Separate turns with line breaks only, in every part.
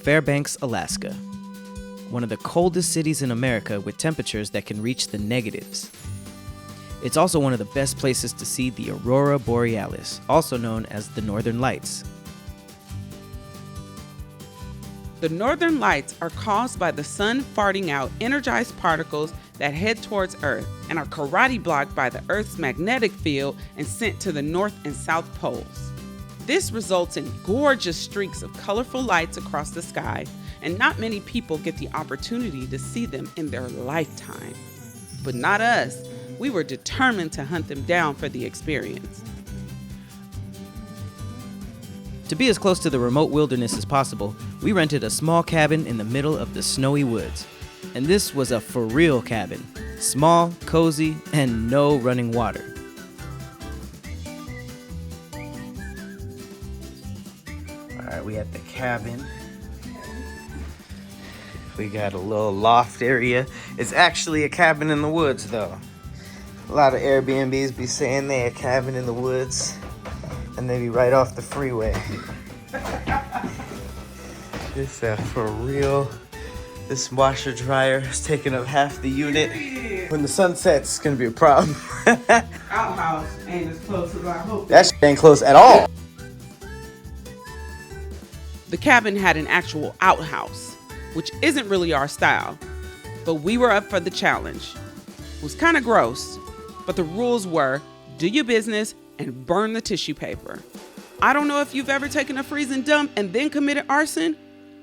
Fairbanks, Alaska. One of the coldest cities in America with temperatures that can reach the negatives. It's also one of the best places to see the Aurora Borealis, also known as the Northern Lights.
The northern lights are caused by the sun farting out energized particles that head towards Earth and are karate blocked by the Earth's magnetic field and sent to the north and south poles. This results in gorgeous streaks of colorful lights across the sky, and not many people get the opportunity to see them in their lifetime. But not us. We were determined to hunt them down for the experience.
To be as close to the remote wilderness as possible, we rented a small cabin in the middle of the snowy woods. And this was a for-real cabin. Small, cozy, and no running water. Alright, we at the cabin. We got a little loft area. It's actually a cabin in the woods, though. A lot of Airbnbs be saying they're a cabin in the woods, and they be right off the freeway. This for real. This washer dryer is taking up half the unit. When the sun sets, it's gonna be a problem.
Outhouse ain't as close as I hoped.
That shit ain't close at all.
The cabin had an actual outhouse, which isn't really our style, but we were up for the challenge. It was kind of gross, but the rules were do your business and burn the tissue paper. I don't know if you've ever taken a freezing dump and then committed arson,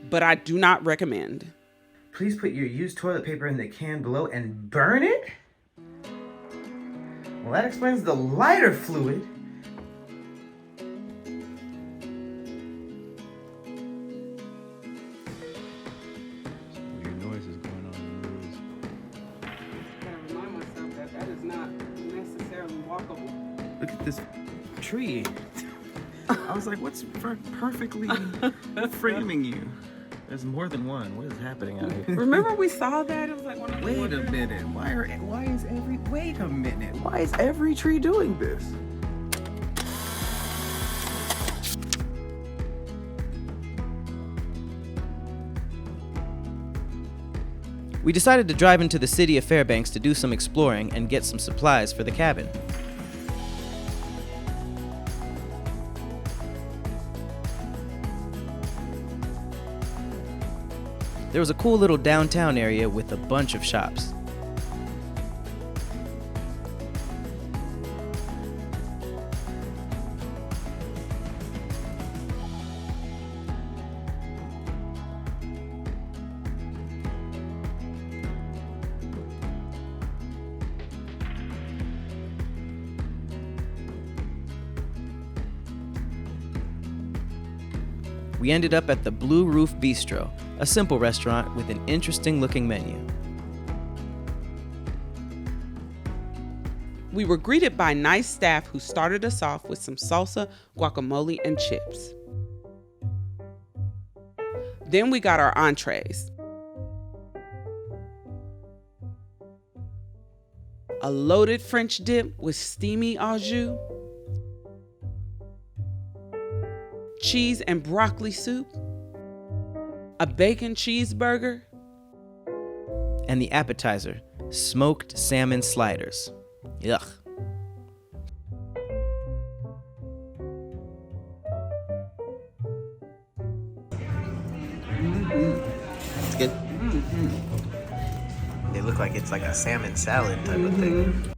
but I do not recommend.
Please put your used toilet paper in the can below and burn it? Well, that explains the lighter fluid.
Weird noises going on in the woods.
I gotta remind myself that is not necessarily walkable.
Look at this tree. I was like, what's perfectly framing you?
There's more than one. What is happening out here?
Remember we saw that? It was like one of the
Wait a minute. Why is every tree doing this?
We decided to drive into the city of Fairbanks to do some exploring and get some supplies for the cabin. There was a cool little downtown area with a bunch of shops. We ended up at the Blue Roof Bistro, a simple restaurant with an interesting looking menu.
We were greeted by nice staff who started us off with some salsa, guacamole, and chips. Then we got our entrees. A loaded French dip with steamy au jus, cheese and broccoli soup, a bacon cheeseburger,
And the appetizer, smoked salmon sliders. Yuck. It's good. They look like it's like a salmon salad type of thing.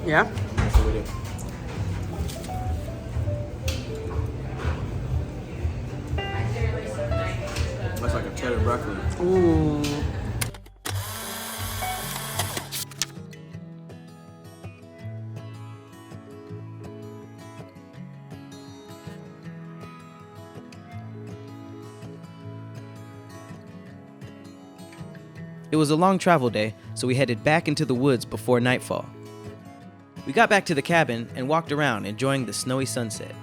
Yeah.
That's what we do. That's like a cheddar broccoli.
Ooh.
It was a long travel day, so we headed back into the woods before nightfall. We got back to the cabin and walked around enjoying the snowy sunset.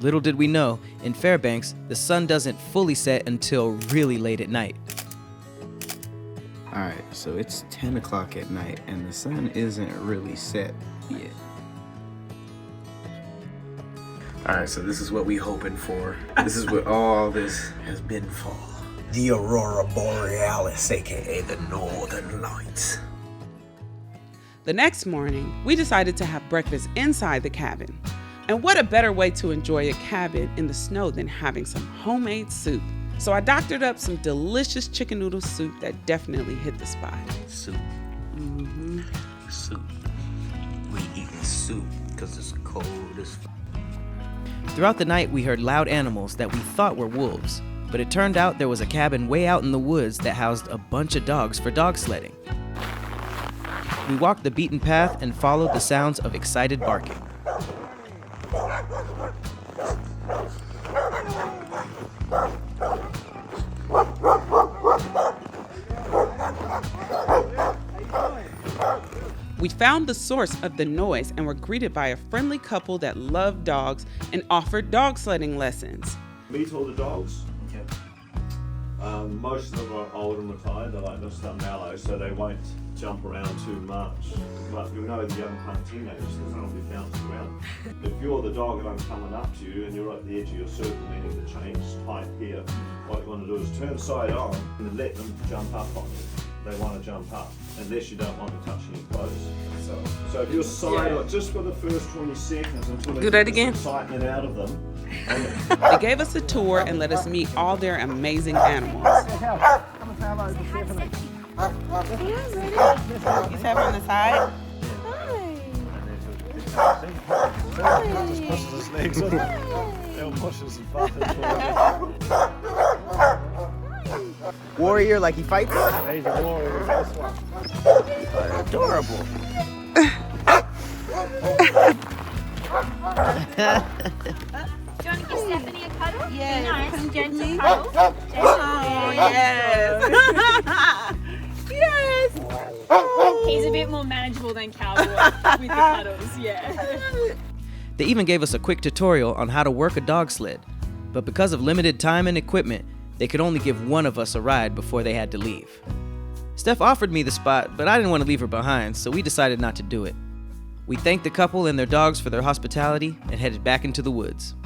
Little did we know, in Fairbanks, the sun doesn't fully set until really late at night.
Alright, so it's 10 o'clock at night and the sun isn't really set yet. Alright, so this is what we hoping for. This is what all this has been for. The Aurora Borealis, aka the Northern Lights.
The next morning, we decided to have breakfast inside the cabin. And what a better way to enjoy a cabin in the snow than having some homemade soup. So I doctored up some delicious chicken noodle soup that definitely hit the spot.
Soup. Soup. We eating soup because it's cold as fuck.
Throughout the night, we heard loud animals that we thought were wolves, but it turned out there was a cabin way out in the woods that housed a bunch of dogs for dog sledding. We walked the beaten path and followed the sounds of excited barking.
We found the source of the noise and were greeted by a friendly couple that loved dogs and offered dog sledding lessons.
Meet all the dogs.
Okay.
Most of them are old and retired. They're like this stuff mellow, so they won't jump around too much. But you'll know the young punk teenagers, because they'll be bouncing around. If you're the dog and I'm coming up to you and you're at the edge of your circle, meaning the chain's tight here, what you want to do is turn side on and let them jump up on you. They want to jump up, unless you don't want them touching you close. So if you're side on, just for the first 20 seconds until they get this excitement out of them.
They gave us a tour and let us meet all their amazing animals.
You sat on the side?
Just pushes his legs in. They'll push his buttons.
Warrior, like he fights?
He's a warrior. This one.
Adorable.
Do you want to give Stephanie a cuddle?
Yeah.
Be nice.
Come
Gentle
me.
cuddle.
Oh, yes. Yes.
He's a bit more manageable than Cowboy with the cuddles, yeah.
They even gave us a quick tutorial on how to work a dog sled, but because of limited time and equipment, they could only give one of us a ride before they had to leave. Steph offered me the spot, but I didn't want to leave her behind, so we decided not to do it. We thanked the couple and their dogs for their hospitality and headed back into the woods.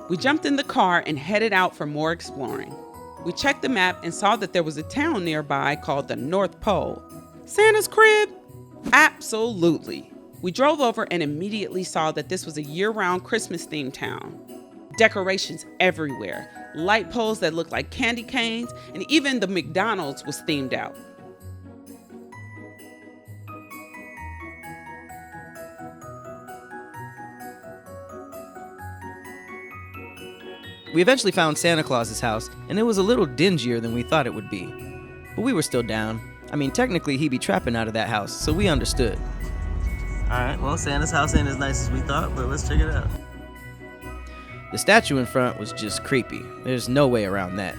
We jumped in the car and headed out for more exploring. We checked the map and saw that there was a town nearby called the North Pole. Santa's crib? Absolutely. We drove over and immediately saw that this was a year-round Christmas-themed town. Decorations everywhere, light poles that looked like candy canes, and even the McDonald's was themed out.
We eventually found Santa Claus's house, and it was a little dingier than we thought it would be. But we were still down. I mean, technically he'd be trapping out of that house, so we understood.
Alright, well, Santa's house ain't as nice as we thought, but let's check it out.
The statue in front was just creepy. There's no way around that.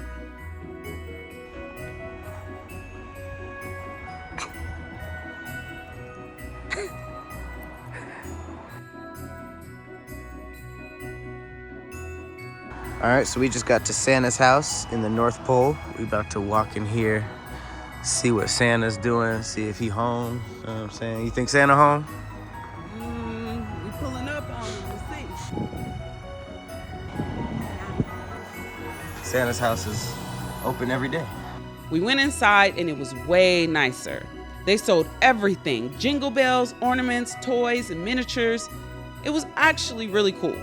Alright, so we just got to Santa's house in the North Pole. We about to walk in here, see what Santa's doing, see if he home. You know what I'm saying? You think Santa home?
We pulling up on him, we'll see.
Santa's house is open every day.
We went inside and it was way nicer. They sold everything, jingle bells, ornaments, toys, and miniatures. It was actually really cool.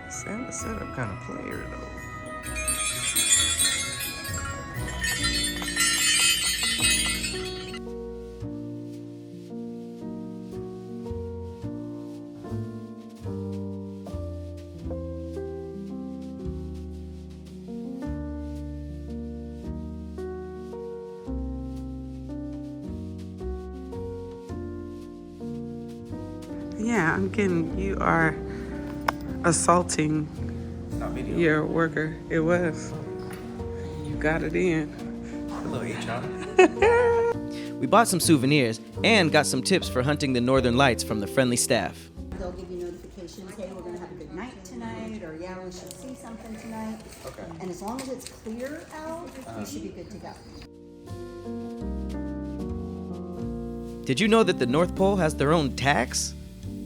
Santa's setup kind of player though.
Yeah, I'm kidding. You are assaulting your worker. It was. You got it in.
Hello, HR.
We bought some souvenirs and got some tips for hunting the northern lights from the friendly staff.
They'll give you notifications, hey, we're gonna have a good night tonight, or yeah, we should see something tonight.
Okay.
And as long as it's clear out, you should be good to go.
Did you know that the North Pole has their own tax?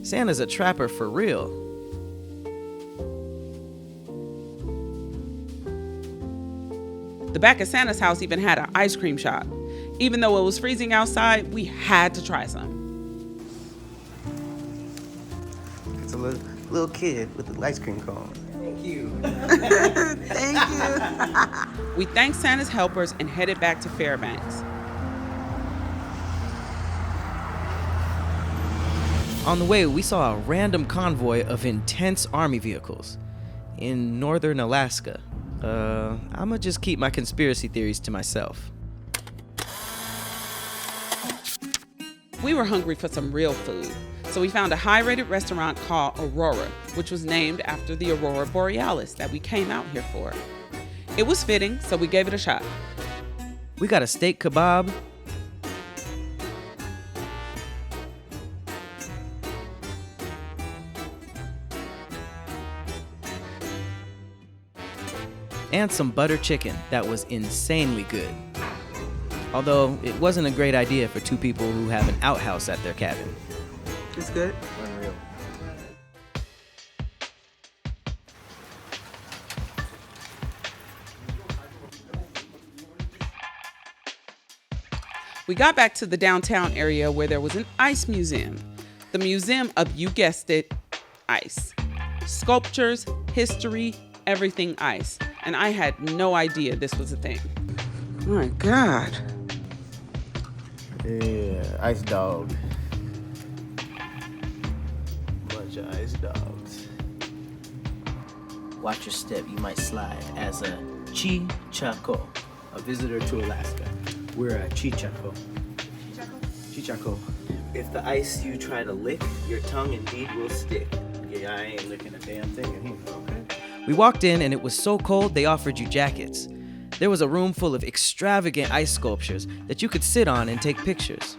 Santa's a trapper for real.
The back of Santa's house even had an ice cream shop. Even though it was freezing outside, we had to try some.
It's a little kid with the ice cream cone. Thank you.
Thank you. We thanked Santa's helpers and headed back to Fairbanks.
On the way, we saw a random convoy of intense army vehicles in northern Alaska. I'ma just keep my conspiracy theories to myself.
We were hungry for some real food, so we found a high-rated restaurant called Aurora, which was named after the Aurora Borealis that we came out here for. It was fitting, so we gave it a shot.
We got a steak kebab, and some butter chicken that was insanely good. Although it wasn't a great idea for two people who have an outhouse at their cabin.
It's good.
Unreal.
We got back to the downtown area where there was an ice museum. The museum of, you guessed it, ice. Sculptures, history, everything ice. And I had no idea this was a thing. Oh my God.
Yeah, ice dog. Bunch of ice dogs.
Watch your step, you might slide. As a Chichaco, a visitor to Alaska. We're a Chichaco. Chichaco. If the ice you try to lick, your tongue indeed will stick. Yeah, I ain't licking a damn thing in here, okay?
We walked in and it was so cold they offered you jackets. There was a room full of extravagant ice sculptures that you could sit on and take pictures.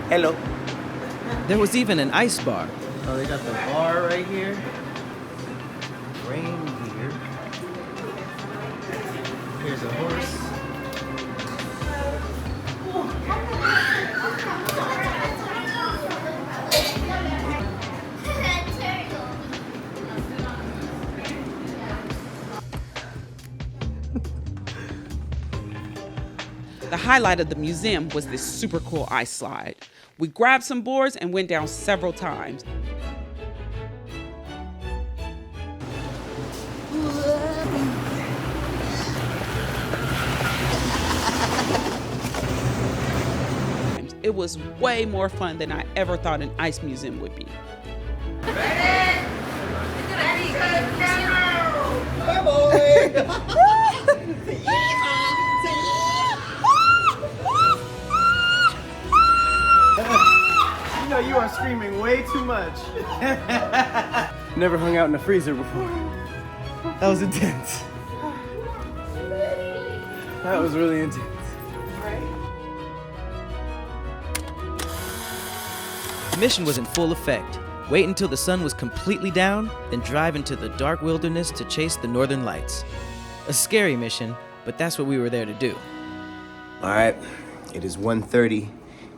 Hello.
There was even an ice bar.
Oh, they got the bar right here. Reindeer. Here's a horse.
The highlight of the museum was this super cool ice slide. We grabbed some boards and went down several times. It was way more fun than I ever thought an ice museum would be.
You know you are screaming way too much. Never hung out in a freezer before. That was intense. That was really intense.
The mission was in full effect. Wait until the sun was completely down, then drive into the dark wilderness to chase the northern lights. A scary mission, but that's what we were there to do.
All right, it is 1:30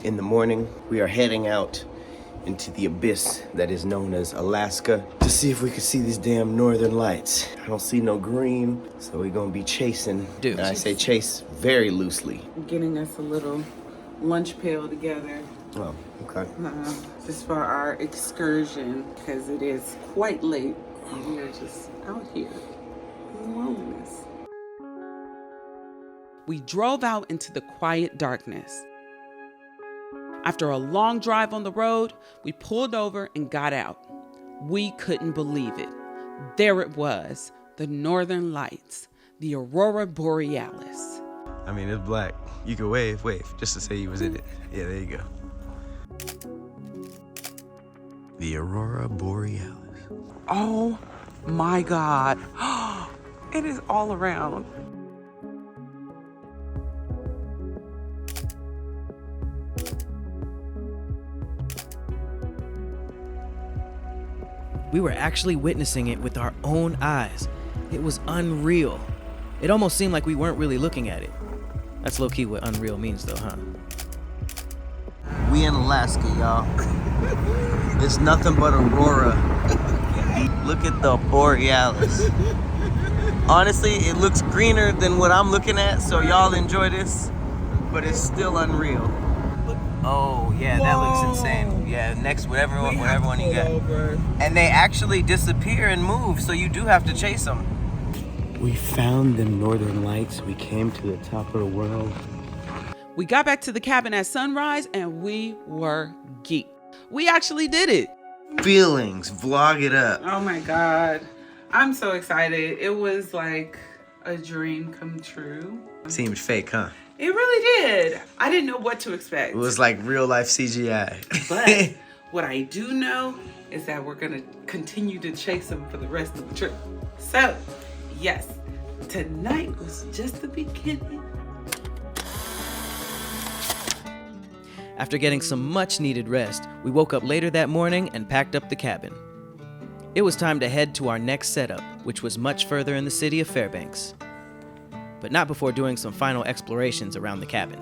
in the morning. We are heading out into the abyss that is known as Alaska to see if we can see these damn northern lights. I don't see no green, so we're gonna be chasing.
Dude.
And I say chase very loosely.
Getting us a little lunch pail together
Oh, okay.
just for our excursion because it is quite late and we are just out here in the wilderness. We drove out into the quiet darkness. After a long drive on the road, we pulled over and got out. We couldn't believe it. There it was, the northern lights, the Aurora Borealis.
I mean, it's black. You could wave, just to say you was in it. Yeah, there you go. The Aurora Borealis.
Oh my God. It is all around.
We were actually witnessing it with our own eyes. It was unreal. It almost seemed like we weren't really looking at it. That's low-key what unreal means though, huh?
We in Alaska, y'all. It's nothing but Aurora. Look at the Borealis. Honestly, it looks greener than what I'm looking at, so y'all enjoy this, but it's still unreal. Oh, yeah, that looks insane. Yeah, next, whatever one you got. And they actually disappear and move, so you do have to chase them. We found the northern lights. We came to the top of the world.
We got back to the cabin at sunrise and we were geeked. We actually did it.
Feelings, vlog it up.
Oh my God. I'm so excited. It was like a dream come true.
Seemed fake, huh?
It really did. I didn't know what to expect.
It was like real life CGI.
But what I do know is that we're gonna continue to chase them for the rest of the trip. So, yes, tonight was just the beginning.
After getting some much needed rest, we woke up later that morning and packed up the cabin. It was time to head to our next setup, which was much further in the city of Fairbanks. But not before doing some final explorations around the cabin.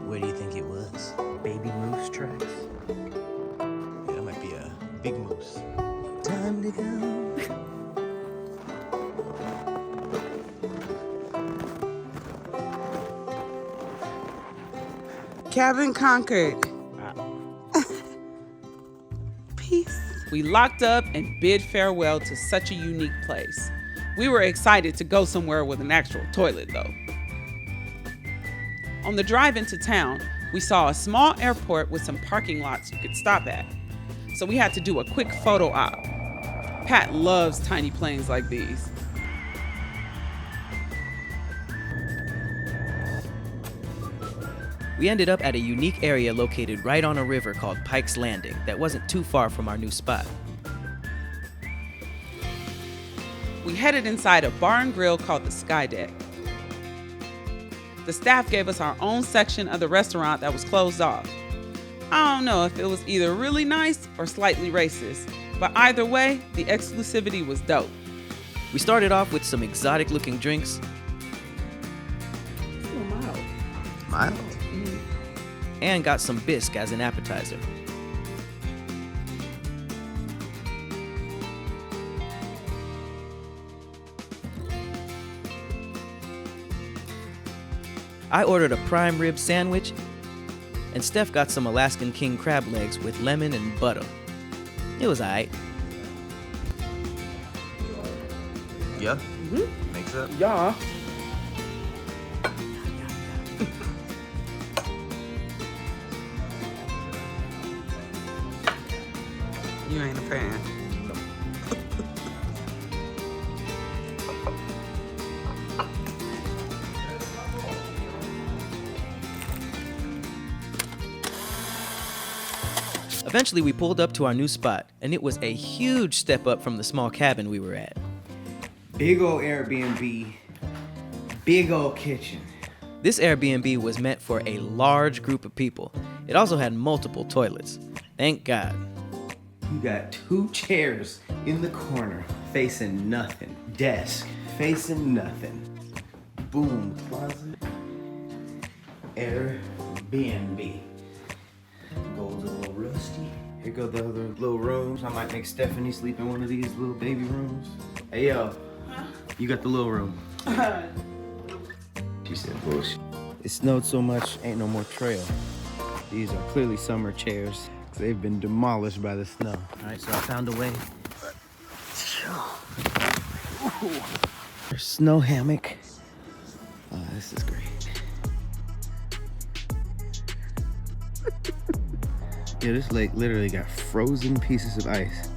Where do you think it was? Baby moose tracks? Yeah, that might be a big moose. Time to go.
Cabin conquered. Peace. We locked up and bid farewell to such a unique place. We were excited to go somewhere with an actual toilet though. On the drive into town, we saw a small airport with some parking lots you could stop at. So we had to do a quick photo op. Pat loves tiny planes like these.
We ended up at a unique area located right on a river called Pike's Landing that wasn't too far from our new spot.
We headed inside a bar and grill called the Sky Deck. The staff gave us our own section of the restaurant that was closed off. I don't know if it was either really nice or slightly racist, but either way, the exclusivity was dope.
We started off with some exotic looking drinks.
Mild?
And got some bisque as an appetizer. I ordered a prime rib sandwich, and Steph got some Alaskan king crab legs with lemon and butter. It was alright.
Yeah? Makes up?
Yeah. You ain't a fan.
Eventually, we pulled up to our new spot, and it was a huge step up from the small cabin we were at.
Big ol' Airbnb, big ol' kitchen.
This Airbnb was meant for a large group of people. It also had multiple toilets. Thank God.
You got 2 chairs in the corner facing nothing. Desk facing nothing. Boom, closet. Airbnb. Goes a little rusty. Here go the other little rooms. I might make Stephanie sleep in one of these little baby rooms. Hey yo, you got the little room. She said bullshit. It snowed so much, ain't no more trail. These are clearly summer chairs. They've been demolished by the snow.
All right, so I found a way.
Snow hammock. Oh, this is great.
Yeah, this lake literally got frozen pieces of ice.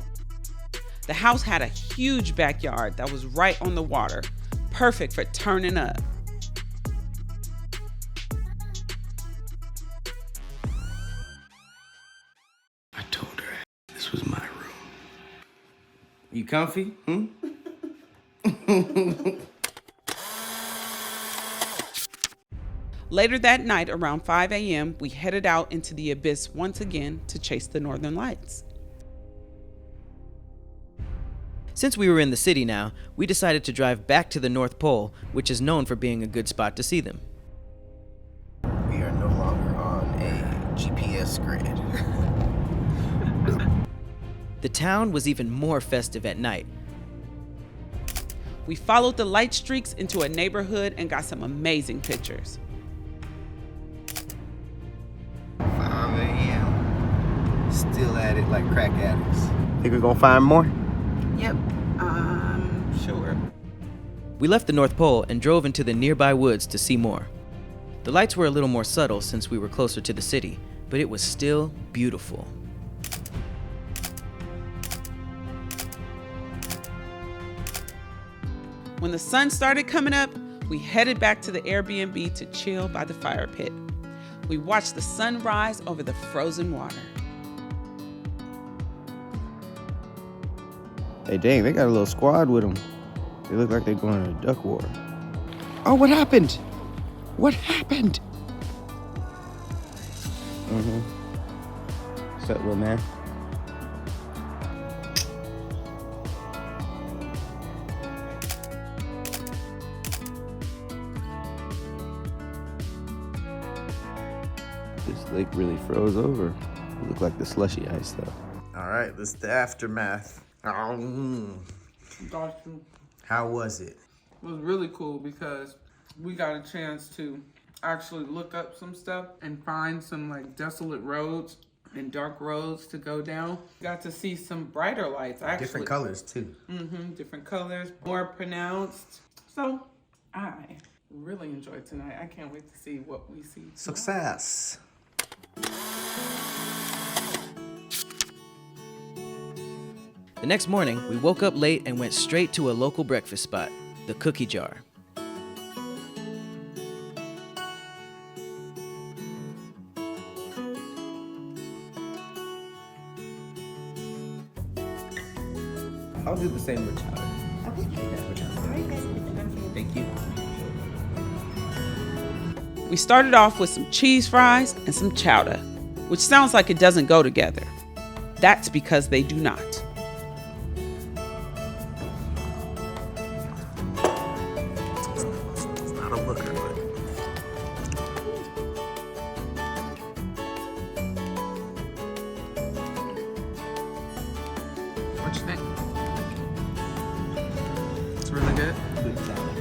The house had a huge backyard that was right on the water, perfect for turning up.
I told her this was my room. You comfy?
Later that night, around 5 a.m., we headed out into the abyss once again to chase the northern lights.
Since we were in the city now, we decided to drive back to the North Pole, which is known for being a good spot to see them.
We are no longer on a GPS grid.
The town was even more festive at night.
We followed the light streaks into a neighborhood and got some amazing pictures.
5 a.m. Still at it like crack addicts. Think we're gonna find more?
Yep, sure.
We left the North Pole and drove into the nearby woods to see more. The lights were a little more subtle since we were closer to the city, but it was still beautiful.
When the sun started coming up, we headed back to the Airbnb to chill by the fire pit. We watched the sun rise over the frozen water.
Hey, dang, they got a little squad with them. They look like they're going to a duck war. Oh, what happened? What happened? What's up, little man? This lake really froze over. It looked like the slushy ice, though. All right, this is the aftermath.
How
was it?
It was really cool because we got a chance to actually look up some stuff and find some like desolate roads and dark roads to go down. Got to see some brighter lights actually.
Different colors too.
Different colors, more pronounced. So I really enjoyed tonight. I can't wait to see what we see tonight.
Success.
The next morning, we woke up late and went straight to a local breakfast spot, the Cookie Jar.
I'll do the same with chowder.
Okay. All right, guys, get the done for you.
Thank you.
We started off with some cheese fries and some chowder, which sounds like it doesn't go together. That's because they do not.
It's not a looker, but
What you think? It's really good.
good chowder.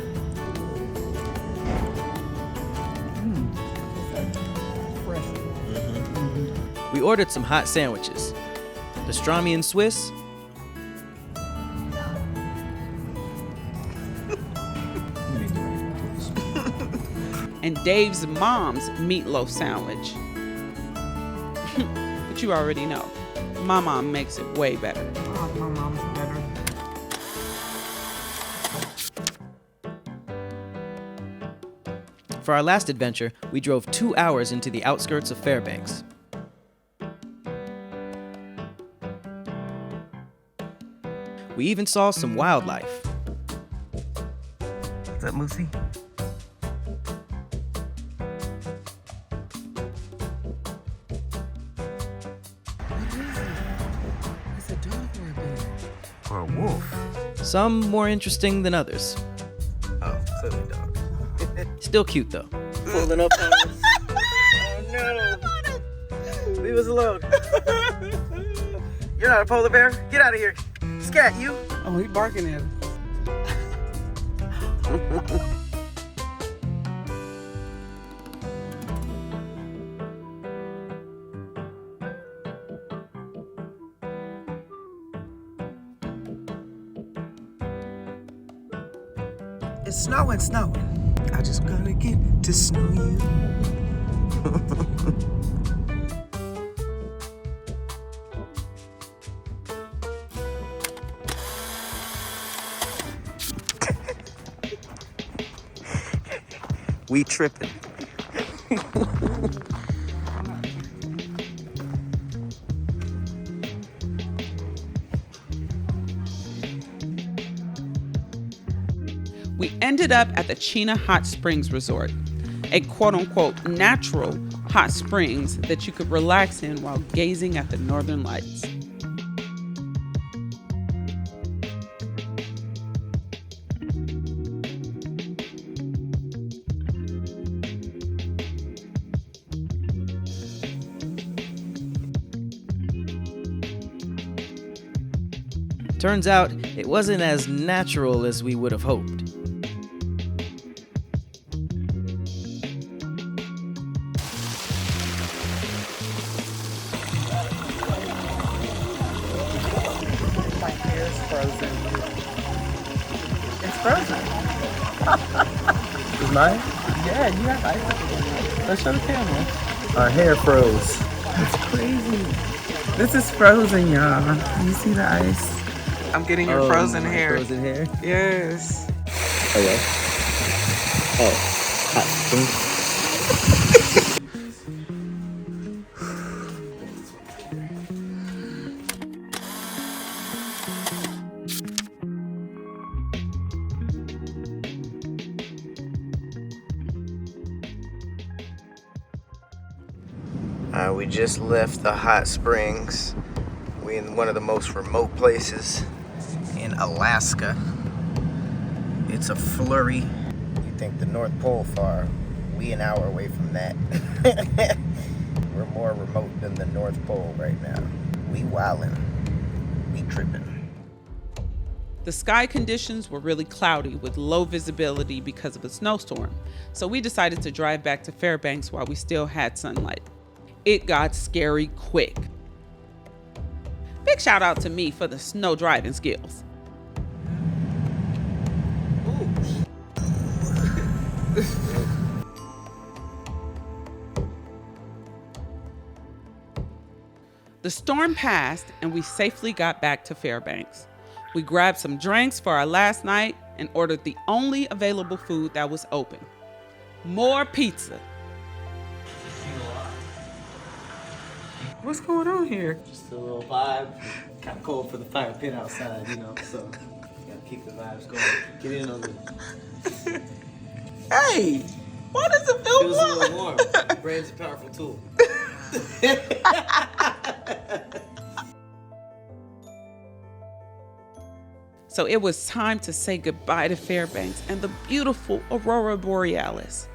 We ordered some hot sandwiches, pastrami and Swiss,
and Dave's mom's meatloaf sandwich. But you already know, my mom makes it way better.
Oh, my mom's better.
For our last adventure, we drove 2 hours into the outskirts of Fairbanks. We even saw some wildlife.
What's up, Moosey?
It's a dog or a bear?
Or a wolf?
Some more interesting than others.
Oh, silly dog.
Still cute though.
Pulling up on us. Oh no. Leave us alone. You're not a polar bear. Get out of here. Scat, you.
Oh, he barking at us.
It's snowing. I just gotta get to snow you.
We tripping.
We ended up at the Chena Hot Springs Resort, a quote-unquote natural hot springs that you could relax in while gazing at the northern lights.
Turns out it wasn't as natural as we would have hoped.
My hair is frozen. It's frozen.
Is mine?
Yeah, you have ice. Let's show the camera.
Our hair froze.
It's crazy. This is frozen, y'all. You see the ice? I'm getting your frozen hair.
Frozen hair?
Yes.
Oh, yeah. Oh, hot springs.
We just left the hot springs. We in one of the most remote places in Alaska. It's a flurry. You think the North Pole far? We an hour away from that. We're more remote than the North Pole right now. We wildin'. We trippin'.
The sky conditions were really cloudy with low visibility because of a snowstorm, so we decided to drive back to Fairbanks while we still had sunlight. It got scary quick. Big shout out to me for the snow driving skills. The storm passed and we safely got back to Fairbanks. We grabbed some drinks for our last night and ordered the only available food that was open. More pizza.
What's going on here?
Just a little vibe. Kind of cold for the fire pit outside, you know, so gotta keep the vibes going. Get in on the...
Hey, why does it feel
Feels a
warm?
little warm. Brain's a powerful tool.
So it was time to say goodbye to Fairbanks and the beautiful Aurora Borealis.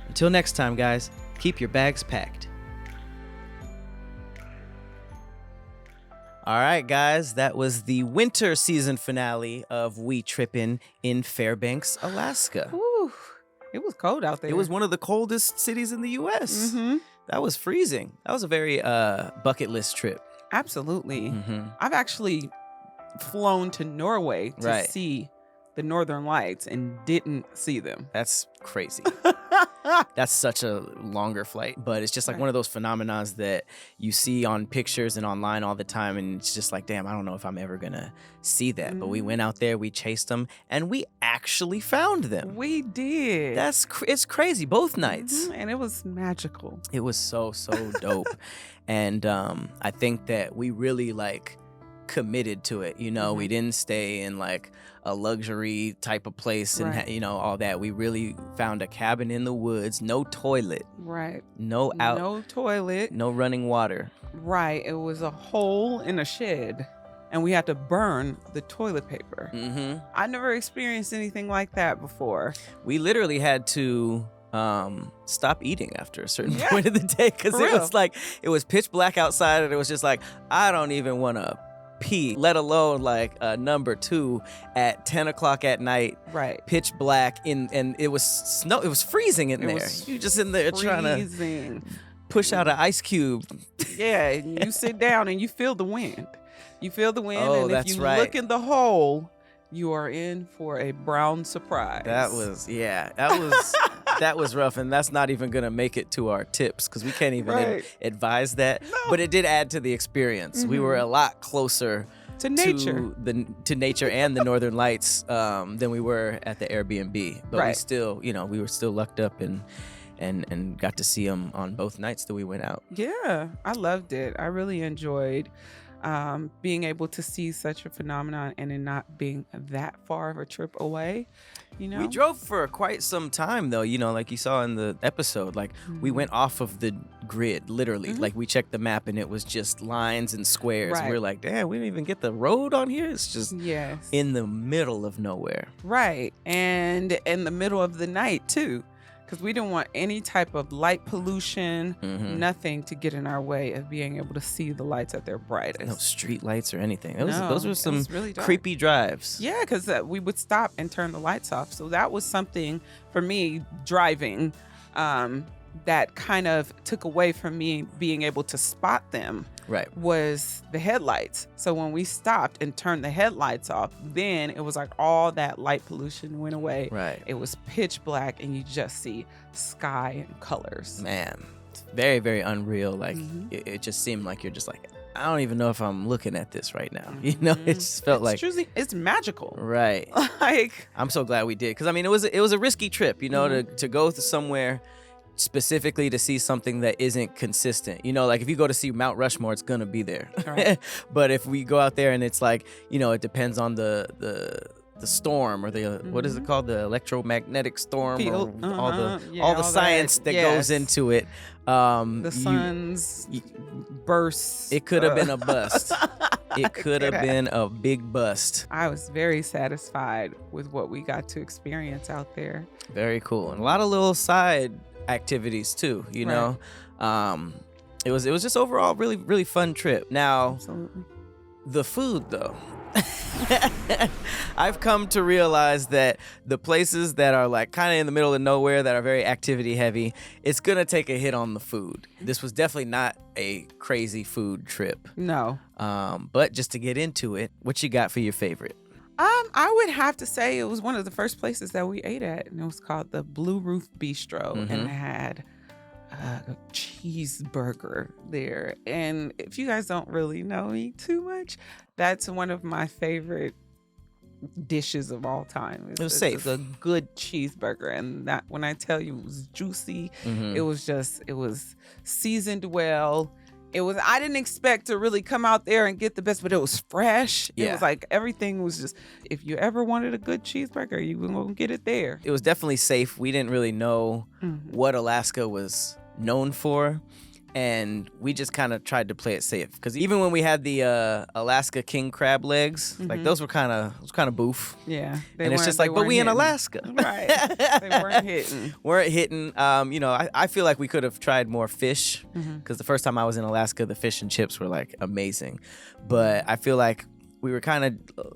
Until next time, guys, keep your bags packed. All right, guys, that was the winter season finale of We Trippin' in Fairbanks, Alaska.
Whew, it was cold out there.
It was one of the coldest cities in the U.S.
Mm-hmm.
That was freezing. That was a very bucket list trip.
Absolutely.
Mm-hmm.
I've actually flown to Norway to
Right.
see the Northern Lights and didn't see them.
That's crazy. That's such a longer flight, but it's just like one of those phenomenons that you see on pictures and online all the time, and it's just like, damn, I don't know if I'm ever gonna see that.
Mm-hmm.
But we went out there, we chased them, and we actually found them.
We did.
It's crazy. Both nights,
And it was magical.
it was so dope, and I think that we really like committed to it. You know, we didn't stay in like a luxury type of place and
Right.
you know, all that. We really found a cabin in the woods, no toilet,
Right.
no
No toilet.
no running water.
Right. It was a hole in a shed, and we had to burn the toilet paper.
Mm-hmm.
I never experienced anything like that before.
We literally had to stop eating after a certain
Yeah.
point of the day because
For
it
real.
was like it was pitch black outside, and it was just like, I don't even want to pee, let alone like number 2 at 10 o'clock at night,
Right.
pitch black and it was snow. It was freezing in
It
there.
was
You just in there trying to
Freezing.
push out an ice cube.
Yeah, and you sit down and you feel the wind. You feel the wind,
Oh,
and if
that's
you
right.
look in the hole, you are in for a brown surprise.
That was rough, and that's not even gonna make it to our tips because we can't even
Right.
advise that. But it did add to the experience. We were a lot closer
to nature.
to nature and the Northern Lights than we were at the Airbnb. But we still, we were still lucked up and got to see them on both nights that we went out.
Yeah, I loved it. I really enjoyed being able to see such a phenomenon and it not being that far of a trip away.
We drove for quite some time though, like you saw in the episode. Like we went off of the grid, literally. Like we checked the map and it was just lines and squares.
Right.
And we were like, damn, we didn't even get the road on here. It's just in the middle of nowhere.
Right. And in the middle of the night too. Because we didn't want any type of light pollution, nothing to get in our way of being able to see the lights at their brightest.
No street lights or anything. Those were some
really
creepy drives.
Yeah, because we would stop and turn the lights off. So that was something for me driving that kind of took away from me being able to spot them.
Right.
Was the headlights. So when we stopped and turned the headlights off, then it was like all that light pollution went away.
Right.
It was pitch black and you just see sky and colors.
Man, it's very, very unreal. Like it just seemed like you're just like, I don't even know if I'm looking at this right now. It just felt like
it's magical.
Right.
Like
I'm so glad we did because I mean it was a risky trip, to go to somewhere specifically to see something that isn't consistent. Like if you go to see Mount Rushmore, it's gonna be there. Right. But if we go out there and it's like, it depends on the storm or the what is it called, the electromagnetic storm,
field.
Or all the science that goes into it.
The sun's bursts.
It could have been a bust. It could have been a big bust.
I was very satisfied with what we got to experience out there.
Very cool, and a lot of little side activities too. It was just overall really, really fun trip. Now,
absolutely.
The food though. I've come to realize that the places that are like kind of in the middle of nowhere that are very activity heavy, it's gonna take a hit on the food. This was definitely not a crazy food trip.
No.
But just to get into it, what you got for your favorite?
I would have to say it was one of the first places that we ate at, and it was called the Blue Roof Bistro, and it had a cheeseburger there. And if you guys don't really know me too much, that's one of my favorite dishes of all time.
It was safe.
It's a good cheeseburger, and that when I tell you it was juicy, it was seasoned well. I didn't expect to really come out there and get the best, but it was fresh.
Yeah.
It was like everything was just, if you ever wanted a good cheeseburger, you were going to get it there.
It was definitely safe. We didn't really know what Alaska was known for. And we just kind of tried to play it safe. Because even when we had the Alaska king crab legs, like those were kind of boof.
Yeah.
And it's just like, but we in Alaska.
Right. They weren't hitting.
Weren't hitting. I feel like we could have tried more fish. Because the first time I was in Alaska, the fish and chips were like amazing. But I feel like we were kind of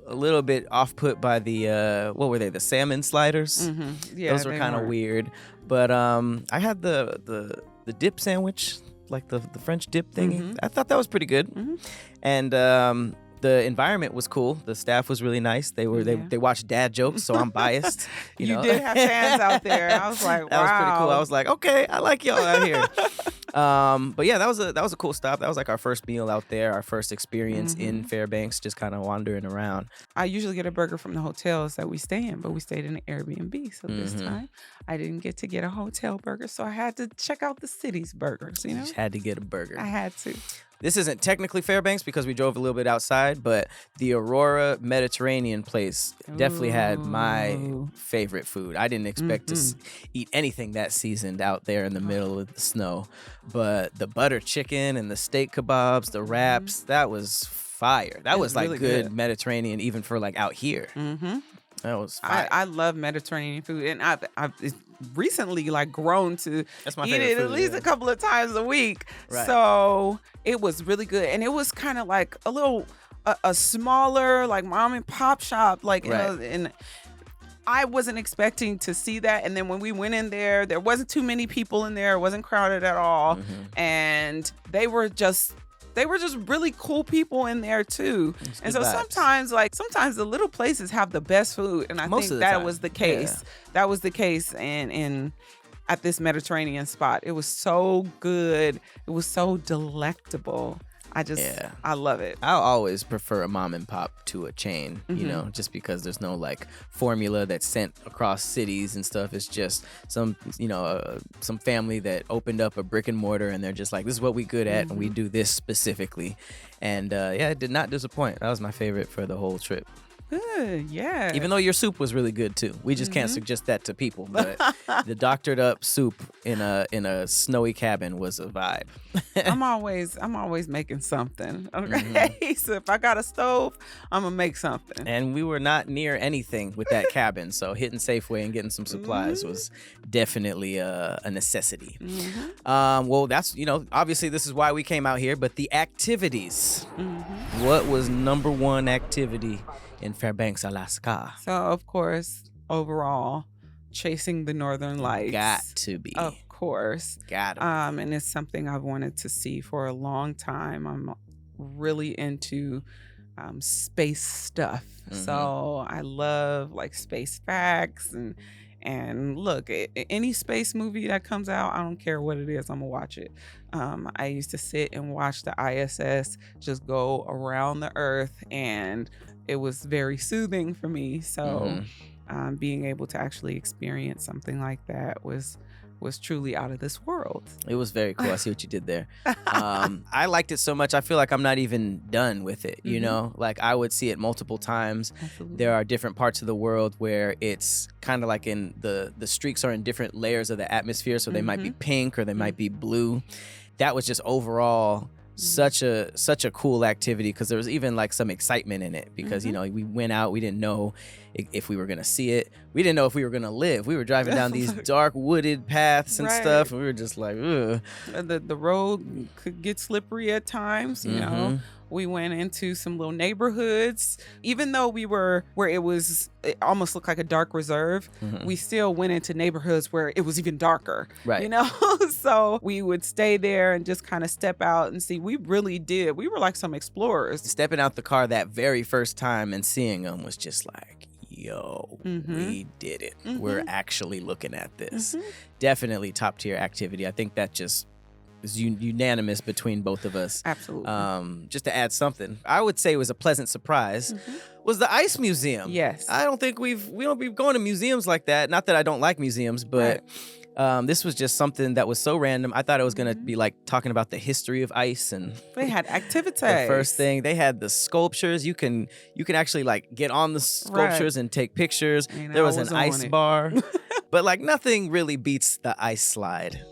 a little bit off put by the, what were they? The salmon sliders.
Yeah,
those were kind of weird. But I had the dip sandwich, like the French dip thingy. I thought that was pretty good. And the environment was cool. The staff was really nice. They watched dad jokes, so I'm biased.
You did have fans out there. I was like, wow.
That was pretty cool. I was like, okay, I like y'all out here. But yeah, that was a cool stop. That was like our first meal out there, our first experience in Fairbanks, just kind of wandering around.
I usually get a burger from the hotels that we stay in, but we stayed in an Airbnb. So this time I didn't get to get a hotel burger. So I had to check out the city's burgers,
You just had to get a burger.
I had to.
This isn't technically Fairbanks because we drove a little bit outside, but the Aurora Mediterranean place definitely had my favorite food. I didn't expect to eat anything that seasoned out there in the middle of the snow, but the butter chicken and the steak kebabs, the wraps, that was fire. That was like really good Mediterranean even for like out here. That was fire.
I love Mediterranean food, and I've recently like grown to eat it at least a couple of times a week.
Right.
So it was really good, and it was kind of like a little a smaller like mom and pop shop, like and I wasn't expecting to see that. And then when we went in there wasn't too many people in there. It wasn't crowded at all, and they were just really cool people in there too. And so sometimes the little places have the best food, and I think that was the case. Yeah. That was the case in at this Mediterranean spot. It was so good. It was so delectable. I love it.
I'll always prefer a mom and pop to a chain, you know, just because there's no like formula that's sent across cities and stuff. It's just some family that opened up a brick and mortar and they're just like, this is what we good at and we do this specifically. And it did not disappoint. That was my favorite for the whole trip.
Good, yeah.
Even though your soup was really good too. We just can't suggest that to people. But the doctored up soup in a snowy cabin was a vibe.
I'm always making something. Okay. So if I got a stove, I'm gonna make something.
And we were not near anything with that cabin. So hitting Safeway and getting some supplies was definitely a necessity. Well, that's, obviously this is why we came out here, but the activities. What was number one activity in Fairbanks, Alaska?
So, of course, overall, chasing the Northern Lights.
Got to be.
Of course.
Got to be.
And it's something I've wanted to see for a long time. I'm really into space stuff. So I love like space facts and look, any space movie that comes out, I don't care what it is, I'm gonna watch it. I used to sit and watch the ISS just go around the Earth, and it was very soothing for me. So being able to actually experience something like that was truly out of this world.
It was very cool. I see what you did there. I liked it so much. I feel like I'm not even done with it. You know, like I would see it multiple times.
Absolutely.
There are different parts of the world where it's kind of like in the streaks are in different layers of the atmosphere. So they might be pink or they might be blue. That was just overall such a cool activity, because there was even like some excitement in it because we went out, we didn't know if we were gonna see it, we didn't know if we were gonna live. We were driving down these dark wooded paths and stuff, and we were just like, ugh.
The road could get slippery at times, you know. We went into some little neighborhoods. Even though we were where it almost looked like a dark reserve, we still went into neighborhoods where it was even darker,
right?
You know, so we would stay there and just kind of step out and see. We really did. We were like some explorers.
Stepping out the car that very first time and seeing them was just like, yo, we did it. We're actually looking at this. Definitely top tier activity. I think that just is unanimous between both of us.
Absolutely.
Just to add something, I would say it was a pleasant surprise, was the ice museum.
Yes.
I don't think we don't be going to museums like that. Not that I don't like museums, but this was just something that was so random. I thought it was going to be like talking about the history of ice, and
they had activities.
The first thing, they had the sculptures. You can actually like get on the sculptures and take pictures. There was an ice bar. But like nothing really beats the ice slide.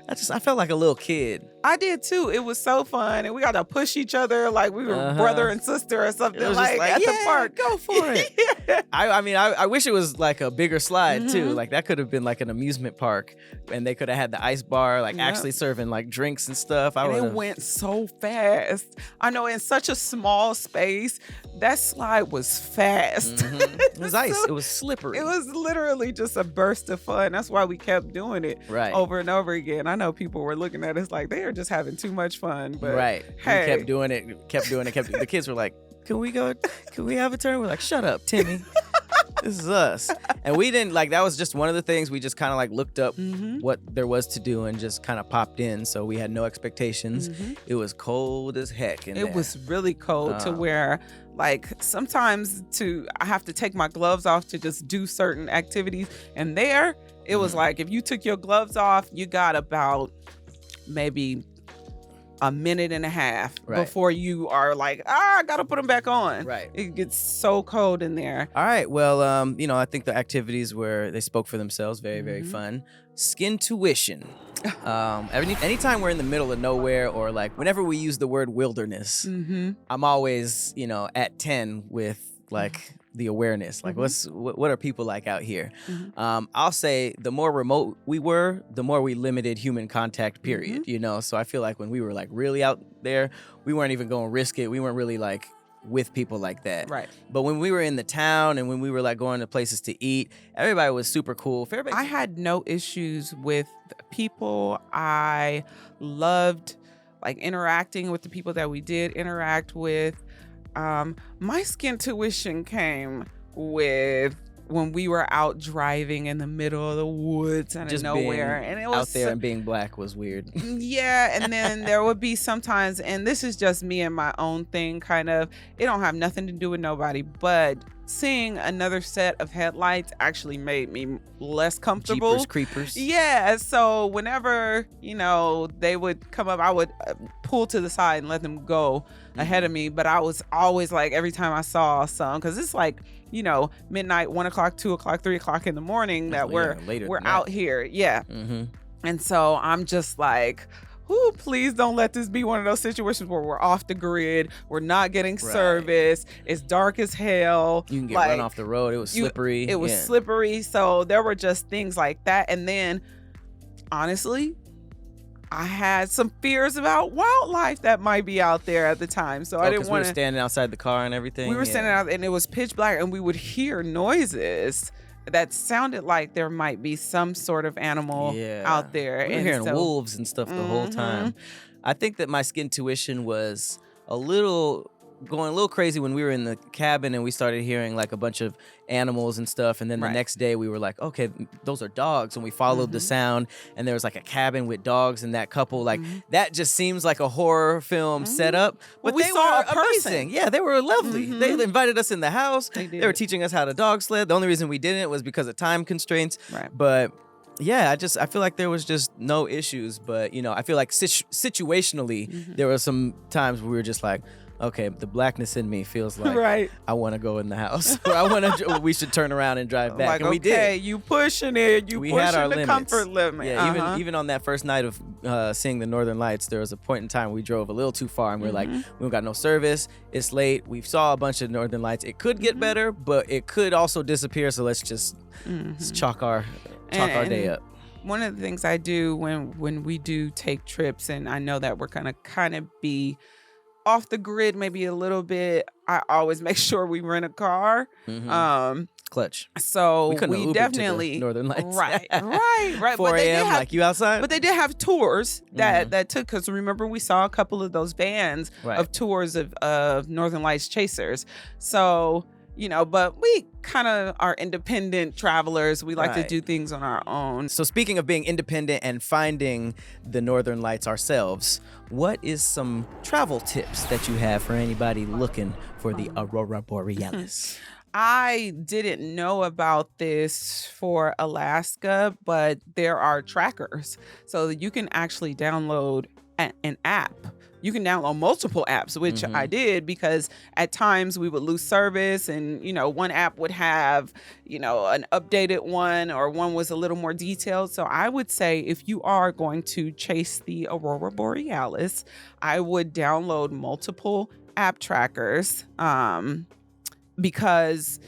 I felt like a little kid.
I did too. It was so fun, and we got to push each other like we were brother and sister or something like at the park.
Go for it. I wish it was like a bigger slide too. Like that could have been like an amusement park, and they could have had the ice bar, like actually serving like drinks and stuff.
And it went so fast. I know, in such a small space, that slide was fast.
It was ice. It was slippery.
It was literally just a burst of fun. That's why we kept doing it over and over again. I know people were looking at us like they are just having too much fun. But
hey. We kept doing it. The kids were like, can we go? Can we have a turn? We're like, shut up, Timmy. This is us. And we didn't that was just one of the things. We just kind of like looked up what there was to do and just kind of popped in. So we had no expectations. It was cold as heck in there.
It was really cold to where like sometimes I have to take my gloves off to just do certain activities. And there it was like, if you took your gloves off, you got about maybe a minute and a half before you are like, I gotta put them back on.
Right.
It gets so cold in there.
All right. Well, I think the activities they spoke for themselves. Very, very fun. Skin tuition. Anytime we're in the middle of nowhere, or like whenever we use the word wilderness, I'm always, at 10 with like the awareness, like what are people like out here? I'll say the more remote we were, the more we limited human contact, period. So I feel like when we were like really out there, we weren't even going to risk it. We weren't really like with people like that.
Right.
But when we were in the town and when we were like going to places to eat, everybody was super cool. Fairbanks.
I had no issues with people. I loved like interacting with the people that we did interact with. My skin tuition came with when we were out driving in the middle of the woods out of nowhere, and it was
out there and being black was weird.
Yeah, and then there would be sometimes, and this is just me and my own thing, kind of. It don't have nothing to do with nobody, but seeing another set of headlights actually made me less comfortable.
Jeepers creepers.
Yeah, so whenever, they would come up, I would pull to the side and let them go ahead of me. But I was always like, every time I saw some, because it's like, midnight, 1 o'clock, 2 o'clock, 3 o'clock in the morning that we're out here. Yeah.
Mm-hmm.
And so I'm just like, ooh, please don't let this be one of those situations where we're off the grid, we're not getting service, it's dark as hell.
You can get run off the road. It was slippery.
It was slippery. So there were just things like that. And then, honestly, I had some fears about wildlife that might be out there at the time. So I didn't want to.
We were standing outside the car and everything.
We were standing out, and it was pitch black, and we would hear noises that sounded like there might be some sort of animal out there.
We were hearing wolves and stuff the whole time. I think that my skin tuition was going a little crazy when we were in the cabin and we started hearing like a bunch of animals and stuff, and then the next day we were like, okay, those are dogs, and we followed the sound, and there was like a cabin with dogs, and that couple, like that just seems like a horror film setup, but
we
they
saw
were
a person.
amazing. Yeah, they were lovely. They invited us in the house. They were teaching us how to dog sled. The only reason we didn't was because of time constraints, but yeah, I feel like there was just no issues, but I feel like situationally there were some times where we were just like, okay, the blackness in me feels like I want to go in the house. We should turn around and drive back.
Like,
and we did.
You pushing it. We had our limits. Comfort limit.
Yeah, even on that first night of seeing the Northern Lights, there was a point in time we drove a little too far, and we were like, we don't got no service. It's late. We saw a bunch of Northern Lights. It could get better, but it could also disappear. So let's just chalk our day up.
One of the things I do when we do take trips, and I know that we're gonna kind of be off the grid maybe a little bit, I always make sure we rent a car.
Clutch.
So
we definitely
to the
Northern Lights.
Right.
4 a.m. like you outside.
But they did have tours that took, because remember we saw a couple of those vans of tours of Northern Lights chasers. So but we kind of are independent travelers. We like to do things on our own.
So speaking of being independent and finding the Northern Lights ourselves, what is some travel tips that you have for anybody looking for the Aurora Borealis?
I didn't know about this for Alaska, but there are trackers. So you can actually download an app. You can download multiple apps, which I did, because at times we would lose service, and one app would have an updated one, or one was a little more detailed. So I would say if you are going to chase the Aurora Borealis, I would download multiple app trackers, because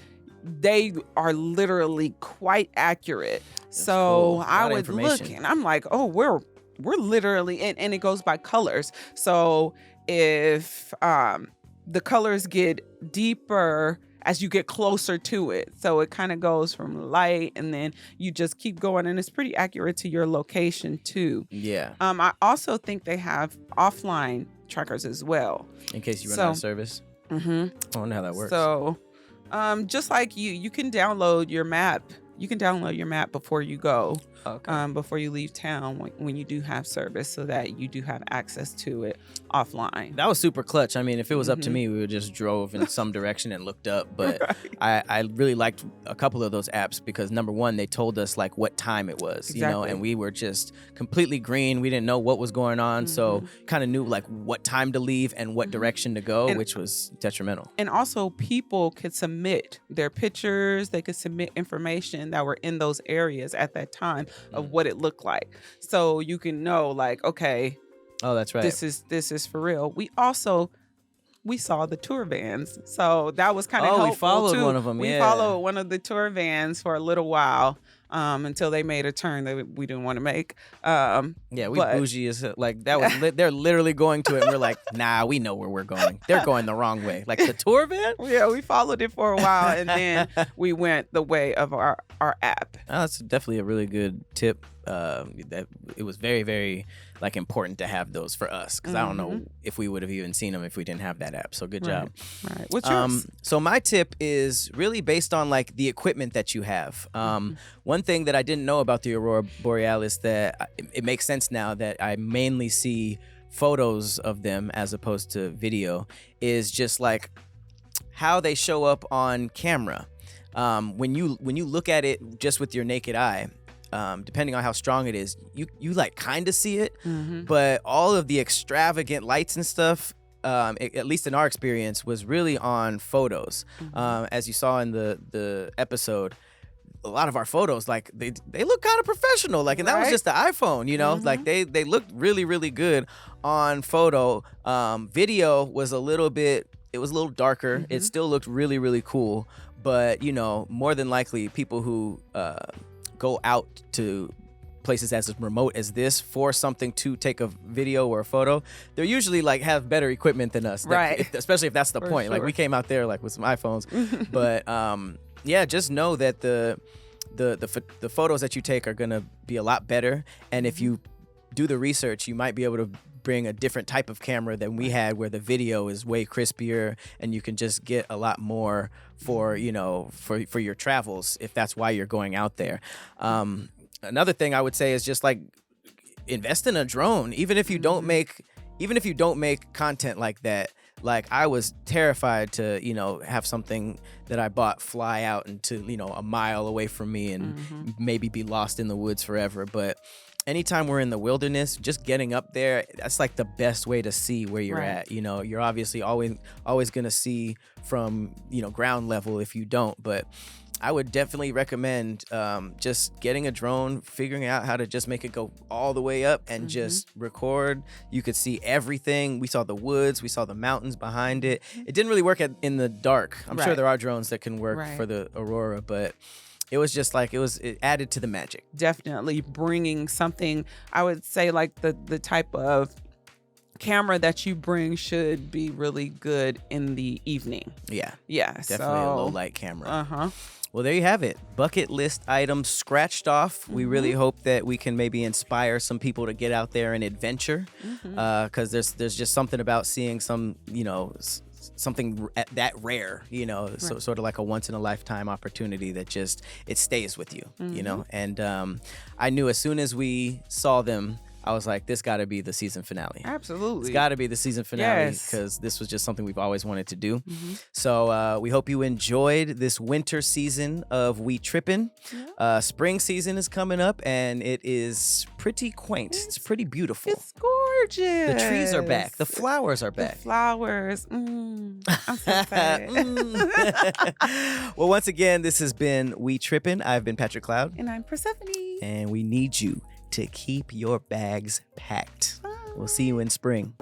they are literally quite accurate.
That's
so
cool.
I would look, and I'm like, oh, we're literally, and it goes by colors. So if the colors get deeper as you get closer to it, so it kind of goes from light, and then you just keep going, and it's pretty accurate to your location too.
Yeah.
I also think they have offline trackers as well,
in case you run out of service. I wonder how that works.
So just like you can download your map. You can download your map before you go, before you leave town, when you do have service, so that you do have access to it offline.
That was super clutch. I mean, if it was up to me, we would just drove in some direction and looked up. But I really liked a couple of those apps because, number one, they told us like what time it was, and we were just completely green. We didn't know what was going on. So kind of knew like what time to leave and what direction to go, which was detrimental.
And also people could submit their pictures. They could submit information that were in those areas at that time of what it looked like, so you can know like, okay,
oh, that's right,
this is for real. We saw the tour vans, so that was kind of helpful.
We followed
too.
One of them.
We followed one of the tour vans for a little while, until they made a turn that we didn't want to make.
We bougie as like that was. They're literally going to it, and we're like, nah, we know where we're going. They're going the wrong way. Like the tour van.
Yeah, we followed it for a while, and then we went the way of our app.
Oh, that's definitely a really good tip. that it was very, very like important to have those for us, because I don't know if we would have even seen them if we didn't have that app. So good job.
Right. What's yours?
So my tip is really based on like the equipment that you have. One thing that I didn't know about the Aurora Borealis that it makes sense now that I mainly see photos of them as opposed to video is just like how they show up on camera. When you look at it just with your naked eye, depending on how strong it is, you like kind of see it, but all of the extravagant lights and stuff, at least in our experience, was really on photos. As you saw in the episode, a lot of our photos, like they look kind of professional, like, and that was just the iPhone, you know, like they looked really, really good on photo. Video was a little darker. It still looked really, really cool, but you know, more than likely people who go out to places as remote as this for something to take a video or a photo, they're usually like have better equipment than us, especially if that's the point. Like we came out there like with some iPhones, but yeah, just know that the photos that you take are gonna be a lot better, and if you do the research, you might be able to bring a different type of camera than we had, where the video is way crispier and you can just get a lot more for, you know, for your travels, if that's why you're going out there. Another thing I would say is just like invest in a drone, even if you don't make content like that. Like I was terrified to, you know, have something that I bought fly out into, you know, a mile away from me and maybe be lost in the woods forever. But anytime we're in the wilderness, just getting up there, that's like the best way to see where you're at. You know, you're obviously always gonna see from, you know, ground level if you don't, but I would definitely recommend just getting a drone, figuring out how to just make it go all the way up and just record. You could see everything. We saw the woods, we saw the mountains behind it. It didn't really work in the dark. I'm sure there are drones that can work for the Aurora, but it was just like, it added to the magic.
Definitely bringing something, I would say like the type of camera that you bring should be really good in the evening.
Yeah. Definitely a low light camera. Well, there you have it. Bucket list items scratched off. We really hope that we can maybe inspire some people to get out there and adventure, because there's just something about seeing some, you know, something that rare, you know, so sort of like a once in a lifetime opportunity that just, it stays with you, you know. And I knew as soon as we saw them, I was like, this got to be the season finale.
Absolutely.
It's got to be the season finale, because this was just something we've always wanted to do. So we hope you enjoyed this winter season of We Trippin'. Spring season is coming up, and it is pretty quaint. It's pretty beautiful.
It's gorgeous.
The trees are back. The flowers are back.
The flowers. I'm so excited.
Well, once again, this has been We Trippin'. I've been Patrick Cloud.
And I'm Persephone.
And we need you to keep your bags packed. We'll see you in spring.